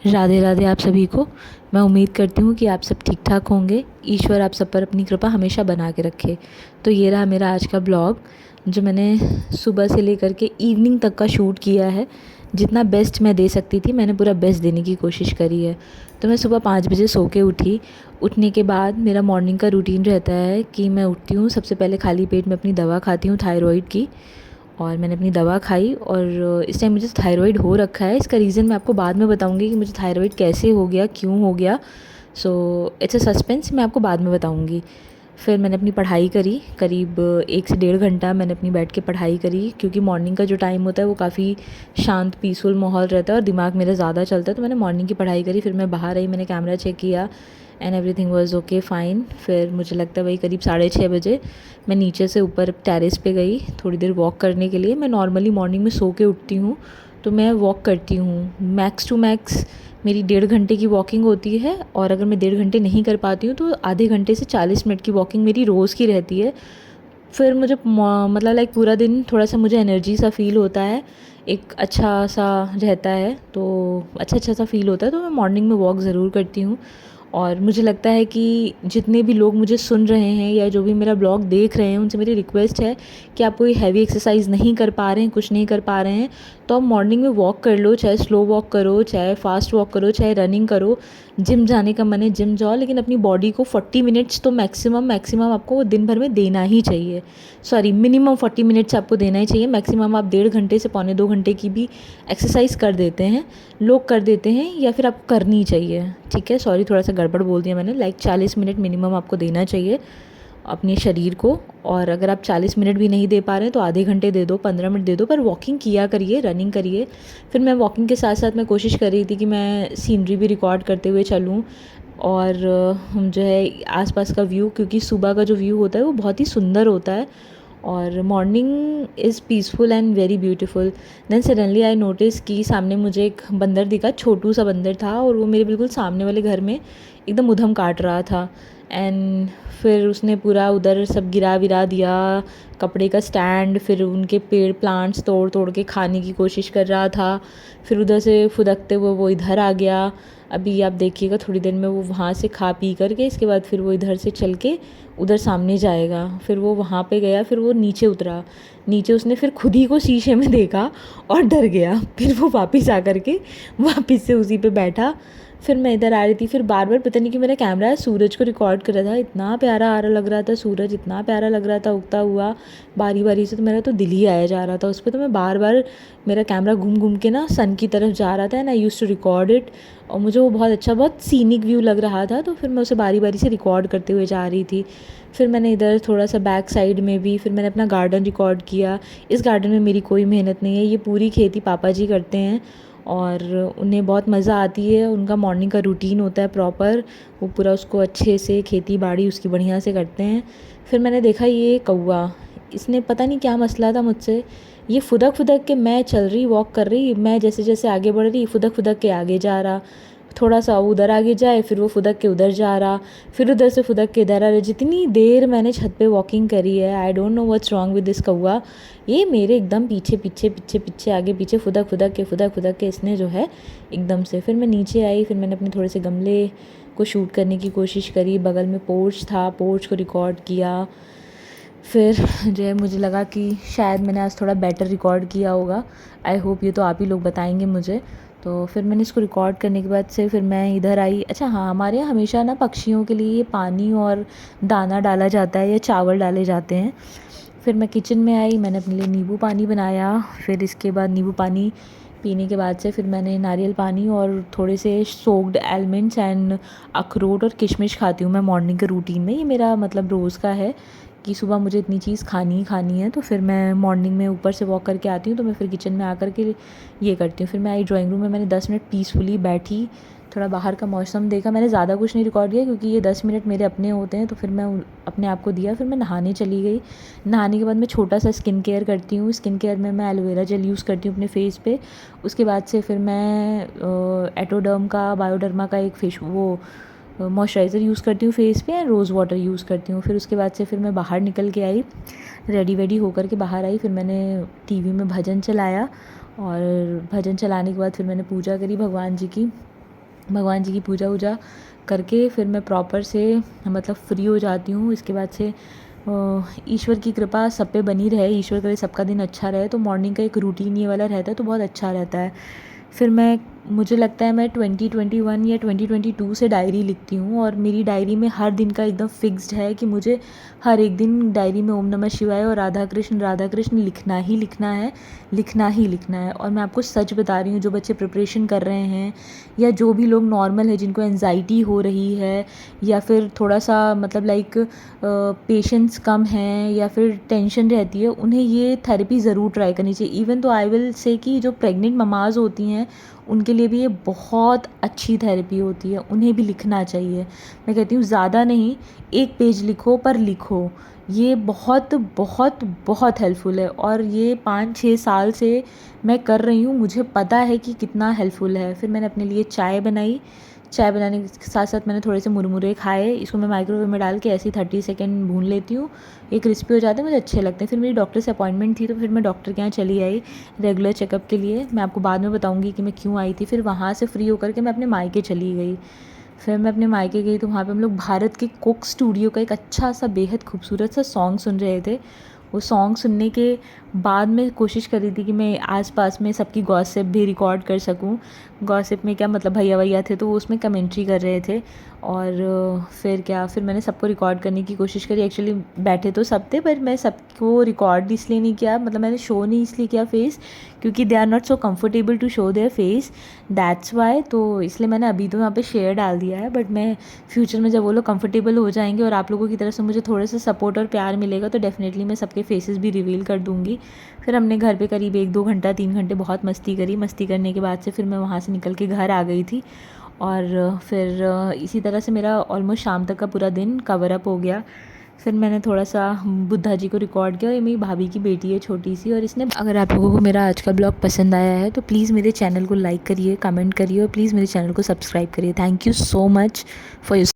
राधे राधे आप सभी को। मैं उम्मीद करती हूँ कि आप सब ठीक ठाक होंगे। ईश्वर आप सब पर अपनी कृपा हमेशा बना के रखे। तो ये रहा मेरा आज का ब्लॉग, जो मैंने सुबह से लेकर के इवनिंग तक का शूट किया है। जितना बेस्ट मैं दे सकती थी मैंने पूरा बेस्ट देने की कोशिश करी है। तो मैं सुबह 5 बजे सो के उठी। उठने के बाद मेरा मॉर्निंग का रूटीन रहता है कि मैं उठती हूँ, सबसे पहले खाली पेट में अपनी दवा खाती हूँ थायराइड की। और मैंने अपनी दवा खाई और इस टाइम मुझे थायराइड हो रखा है। इसका रीज़न मैं आपको बाद में बताऊंगी कि मुझे थायराइड कैसे हो गया, क्यों हो गया। सो इट्स अ सस्पेंस, मैं आपको बाद में बताऊंगी। फिर मैंने अपनी पढ़ाई करी, करीब 1 से 1.5 घंटा मैंने अपनी बैठ के पढ़ाई करी, क्योंकि मॉर्निंग का जो टाइम होता है वो काफ़ी शांत पीसफुल माहौल रहता है और दिमाग मेरा ज़्यादा चलता है। तो मैंने मॉर्निंग की पढ़ाई करी, फिर मैं बाहर आई, मैंने कैमरा चेक किया and everything was okay fine. फिर मुझे लगता है वही करीब 6:30 बजे मैं नीचे से ऊपर टेरेस पे गई थोड़ी देर वॉक करने के लिए। मैं नॉर्मली मॉर्निंग में सो के उठती हूँ तो मैं वॉक करती हूँ, मैक्स टू मैक्स मेरी 1.5 घंटे की वॉकिंग होती है। और अगर मैं 1.5 घंटे नहीं कर पाती हूँ तो आधे घंटे से 40 मिनट की वॉकिंग मेरी रोज़ की रहती है। फिर मुझे मतलब लाइक पूरा दिन थोड़ा सा मुझे एनर्जी सा फ़ील होता है, एक अच्छा सा रहता है, तो अच्छा सा फ़ील होता है। तो मैं मॉर्निंग में वॉक ज़रूर करती हूँ। और मुझे लगता है कि जितने भी लोग मुझे सुन रहे हैं या जो भी मेरा ब्लॉग देख रहे हैं उनसे मेरी रिक्वेस्ट है कि आप कोई हैवी एक्सरसाइज नहीं कर पा रहे हैं, कुछ नहीं कर पा रहे हैं, तो आप मॉर्निंग में वॉक कर लो। चाहे स्लो वॉक करो, चाहे फास्ट वॉक करो, चाहे रनिंग करो। जिम जाने का मन है जिम जाओ, लेकिन अपनी बॉडी को 40 मिनट्स तो मैक्सिमम आपको दिन भर में देना ही चाहिए। सॉरी, मिनिमम 40 मिनट्स आपको देना ही चाहिए। मैक्सिमम आप 1.5 घंटे से पौने 2 घंटे की भी एक्सरसाइज कर देते हैं, लोग कर देते हैं, या फिर आपको करनी चाहिए। ठीक है, सॉरी थोड़ा सा गड़बड़ बोल दिया मैंने। लाइक 40 मिनट मिनिमम आपको देना चाहिए अपने शरीर को। और अगर आप 40 मिनट भी नहीं दे पा रहे हैं तो आधे घंटे दे दो, 15 मिनट दे दो, पर वॉकिंग किया करिए, रनिंग करिए। फिर मैं वॉकिंग के साथ साथ मैं कोशिश कर रही थी कि मैं सीनरी भी रिकॉर्ड करते हुए चलूँ। और हम जो है आसपास का व्यू, क्योंकि सुबह का जो व्यू होता है वो बहुत ही सुंदर होता है और morning is peaceful and very beautiful. Then suddenly I notice कि सामने मुझे एक बंदर दिखा, छोटू सा बंदर था, और वो मेरे बिल्कुल सामने वाले घर में एकदम उधम काट रहा था। एंड फिर उसने पूरा उधर सब गिरा विरा दिया, कपड़े का स्टैंड, फिर उनके पेड़ प्लांट्स तोड़ तोड़ के खाने की कोशिश कर रहा था। फिर उधर से फुदकते हुए वो इधर आ गया। अभी आप देखिएगा थोड़ी देर में वो वहाँ से खा पी करके इसके बाद फिर वो इधर से चल के उधर सामने जाएगा। फिर वो वहाँ पे गया, फिर वो नीचे उतरा। नीचे उसने फिर खुद ही को शीशे में देखा और डर गया। फिर वो वापस आ कर के वापस से उसी पे बैठा। फिर मैं इधर आ रही थी, फिर बार बार पता नहीं कि मेरा कैमरा सूरज को रिकॉर्ड कर रहा था। इतना प्यारा आ रहा लग रहा था सूरज, इतना प्यारा लग रहा था उगता हुआ बारी बारी से, तो मेरा तो दिल ही आया जा रहा था उस पर। तो मैं बार बार मेरा कैमरा घूम घूम के ना सन की तरफ जा रहा था and I use to record it. और मुझे वो बहुत अच्छा, बहुत सीनिक व्यू लग रहा था, तो फिर मैं उसे बारी बारी से रिकॉर्ड करते हुए जा रही थी। फिर मैंने इधर थोड़ा सा बैक साइड में भी फिर मैंने अपना गार्डन रिकॉर्ड किया। इस गार्डन में मेरी कोई मेहनत नहीं है, ये पूरी खेती पापा जी करते हैं और उन्हें बहुत मज़ा आती है। उनका मॉर्निंग का रूटीन होता है प्रॉपर, वो पूरा उसको अच्छे से खेती बाड़ी उसकी बढ़िया से करते हैं। फिर मैंने देखा ये कौवा, इसने पता नहीं क्या मसला था मुझसे, ये फुदक फुदक के, मैं चल रही वॉक कर रही, मैं जैसे जैसे आगे बढ़ रही फुदक फुदक के आगे जा रहा। थोड़ा सा उधर आगे जाए फिर वो फुदक के उधर जा रहा, फिर उधर से फुदक के इधर आ रहा। जितनी देर मैंने छत पे वॉकिंग करी है, I don't know what's wrong with this कौवा, ये मेरे एकदम पीछे पीछे पीछे पीछे आगे पीछे फुदक फुदक के इसने जो है एकदम से। फिर मैं नीचे आई, फिर मैंने अपने थोड़े से गमले को शूट करने की कोशिश करी। बगल में पोर्च था, पोर्च को रिकॉर्ड किया। फिर जो है मुझे लगा कि शायद मैंने आज थोड़ा बेटर रिकॉर्ड किया होगा, आई होप। ये तो आप ही लोग बताएंगे मुझे। तो फिर मैंने इसको रिकॉर्ड करने के बाद से फिर मैं इधर आई। अच्छा हाँ, हमारे यहाँ हमेशा ना पक्षियों के लिए पानी और दाना डाला जाता है या चावल डाले जाते हैं। फिर मैं किचन में आई, मैंने अपने लिए नींबू पानी बनाया। फिर इसके बाद नींबू पानी पीने के बाद से फिर मैंने नारियल पानी और थोड़े से सोक्ड आलमंड्स एंड अखरोट और किशमिश खाती हूँ मैं मॉर्निंग के रूटीन में। ये मेरा मतलब रोज़ का है कि सुबह मुझे इतनी चीज़ खानी ही खानी है। तो फिर मैं मॉर्निंग में ऊपर से वॉक करके आती हूँ, तो मैं फिर किचन में आकर के ये करती हूँ। फिर मैं आई ड्राइंग रूम में, मैंने 10 मिनट पीसफुली बैठी, थोड़ा बाहर का मौसम देखा। मैंने ज़्यादा कुछ नहीं रिकॉर्ड किया क्योंकि ये 10 मिनट मेरे अपने होते हैं, तो फिर मैं अपने आप को दिया। फिर मैं नहाने चली गई। नहाने के बाद मैं छोटा सा स्किन केयर करती हूँ। स्किन केयर में मैं एलोवेरा जेल यूज़ करती हूँ अपने फेस पे। उसके बाद से फिर मैं एटोडर्म का, बायोडर्मा का एक फेस वो मॉइस्चराइज़र यूज़ करती हूँ फेस पे, एंड रोज़ वाटर यूज़ करती हूँ। फिर उसके बाद से फिर मैं बाहर निकल के आई, रेडी वेडी होकर के बाहर आई। फिर मैंने टीवी में भजन चलाया और भजन चलाने के बाद फिर मैंने पूजा करी भगवान जी की। भगवान जी की पूजा वूजा करके फिर मैं प्रॉपर से मतलब फ्री हो जाती हूँ। इसके बाद से ईश्वर की कृपा सब पे बनी रहे, ईश्वर करे सबका दिन अच्छा रहे, तो मॉर्निंग का एक रूटीन ये वाला रहता है तो बहुत अच्छा रहता है। फिर मुझे लगता है मैं 2021 या 2022 से डायरी लिखती हूँ, और मेरी डायरी में हर दिन का एकदम फिक्स्ड है कि मुझे हर एक दिन डायरी में ओम नमः शिवाय और राधा कृष्ण लिखना ही लिखना है, लिखना ही लिखना है। और मैं आपको सच बता रही हूँ, जो बच्चे प्रिपरेशन कर रहे हैं या जो भी लोग नॉर्मल है, जिनको एंजाइटी हो रही है या फिर थोड़ा सा मतलब लाइक पेशेंस कम है या फिर टेंशन रहती है, उन्हें ये थेरेपी ज़रूर ट्राई करनी चाहिए। इवन तो आई विल से कि जो प्रेग्नेंट ममाज़ होती हैं उनके लिए भी ये बहुत अच्छी थेरेपी होती है, उन्हें भी लिखना चाहिए। मैं कहती हूँ ज़्यादा नहीं, 1 पेज लिखो पर लिखो, ये बहुत बहुत बहुत हेल्पफुल है। और ये 5-6 साल से मैं कर रही हूँ, मुझे पता है कि कितना हेल्पफुल है। फिर मैंने अपने लिए चाय बनाई, चाय बनाने के साथ साथ मैंने थोड़े से मुरमुरे खाए। इसको मैं माइक्रोवेव में डाल के ऐसे ही 30 सेकंड भून लेती हूँ, ये क्रिस्पी हो जाते हैं, मुझे अच्छे लगते हैं। फिर मेरी डॉक्टर से अपॉइंटमेंट थी, तो फिर मैं डॉक्टर के यहाँ चली आई रेगुलर चेकअप के लिए। मैं आपको बाद में बताऊँगी कि मैं क्यों आई थी। फिर वहाँ से फ्री होकर के मैं अपने मायके चली गई। फिर मैं अपने मायके गई तो वहाँ पे हम लोग भारत के कोक स्टूडियो का एक अच्छा सा बेहद खूबसूरत सा सॉन्ग सुन रहे थे। वो सॉन्ग सुनने के बाद मैं कोशिश कर रही थी कि मैं आस-पास में सबकी गॉसिप भी रिकॉर्ड कर सकूँ। गॉसिप में क्या मतलब, भैया-वैया थे तो वो उसमें कमेंट्री कर रहे थे, और फिर मैंने सबको रिकॉर्ड करने की कोशिश करी। एक्चुअली बैठे तो सब थे, पर मैं सबको रिकॉर्ड इसलिए नहीं किया, मतलब मैंने शो नहीं इसलिए किया फेस, क्योंकि they are not so comfortable to show their face, that's why. तो इसलिए मैंने अभी तो यहाँ पे शेयर डाल दिया है, बट मैं फ्यूचर में जब वो लोग कंफर्टेबल हो जाएंगे और आप लोगों की तरफ से मुझे थोड़ा सा सपोर्ट और प्यार मिलेगा, तो डेफिनेटली मैं सबके फेसेस भी रिवील कर दूँगी। फिर हमने घर पे करीब 1-2 घंटा 3 घंटे बहुत मस्ती करी। मस्ती करने के बाद से फिर मैं वहाँ से निकल के घर आ गई थी, और फिर इसी तरह से मेरा ऑलमोस्ट शाम तक का पूरा दिन कवर अप हो गया। फिर मैंने थोड़ा सा बुद्धा जी को रिकॉर्ड किया। ये मेरी भाभी की बेटी है छोटी सी, और इसने, अगर आप लोगों को मेरा आज का ब्लॉग पसंद आया है तो प्लीज़ मेरे चैनल को लाइक करिए, कमेंट करिए और प्लीज़ मेरे चैनल को सब्सक्राइब करिए। Thank you so much for your